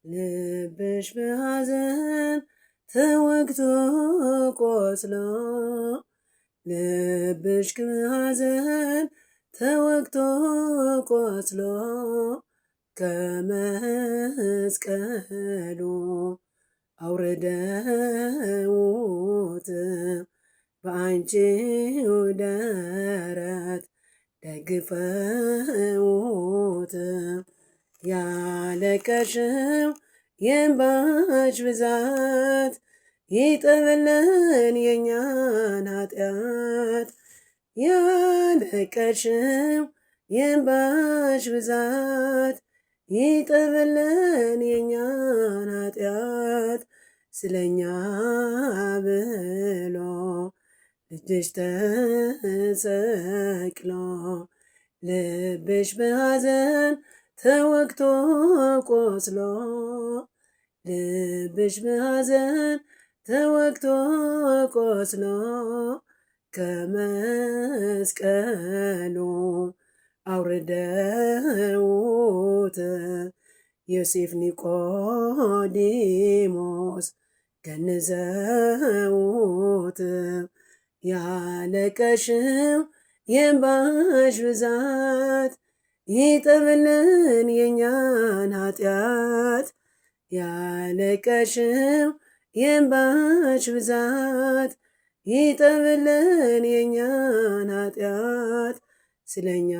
ልብሽ በሐዘን ተወግቶ ቆስሎ ልብሽ በሐዘን ተወግቶ ቆስሎ ከመስቀሉ አውርደውት በአንቺው ደረት ደግፈውት ያለቀሽው የእንባሽ ብዛት ይጠብልን የኛን ኃጢአት። ያለቀሽው የእንባሽ ብዛት ይጠብልን የኛን ኃጢአት። ስለኛ ብሎ ልጅሽ ተሰቅሎ ልብሽ በሐዘን ተወግቶ ቆስሎ ልብሽ በሐዘን ተወግቶ ቆስሎ ከመስቀሉ አውርደውት ዮሴፍ ኒቆዲሞስ ገንዘውት ያለቀሽው የእንባሽ ብዛት ይጠብልን የኛን ኃጢአት። ያለቀሽው የእንባሽ ብዛት ይጠብልን የኛን ኃጢአት። ስለኛ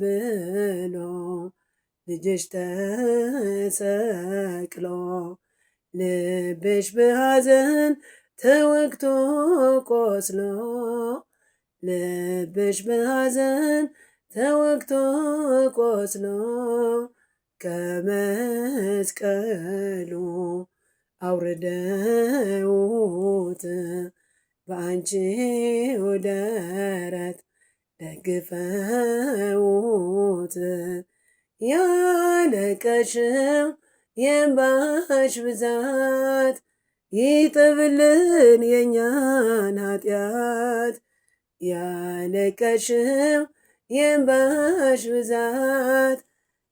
ብሎ ልጅሽ ተሰቅሎ ልብሽ በሐዘን ተወግቶ ቆስሎ ልብሽ በሐዘን ተወግቶ ቆስሎ ከመስቀሉ አውርደውት በአንቺው ደረት ደግፈውት ያለቀሽው የእንባሽ ብዛት ይጠብልን የኛን ኃጢአት። ያለቀሽው የእንባሽ ብዛት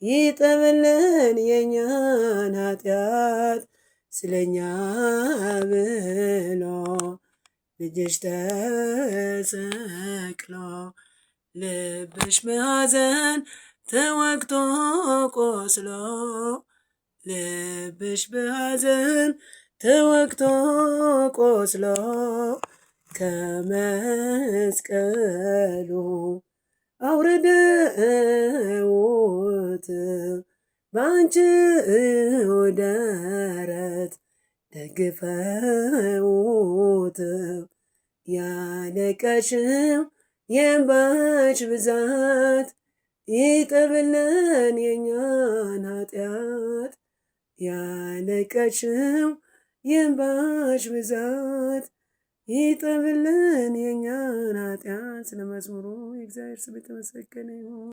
ይጠብልን የኛን ኃጢአት። ስለኛ ብሎ ልጅሽ ተሰቅሎ ልብሽ በሐዘን ተወግቶ ቆስሎ ልብሽ በሐዘን ተወግቶ ቆስሎ ከመስቀሉ አውርደውት በአንቺው ደረት ደግፈውት ያለቀሽው የእንባሽ ብዛት ይጠብልን የኛን ኃጢአት። ያለቀሽው የእንባሽ ብዛት ይጠብልን የኛን ኃጢአት። ስለ መዝሙሩ የእግዚአብሔር ስም የተመሰገነ ይሁን።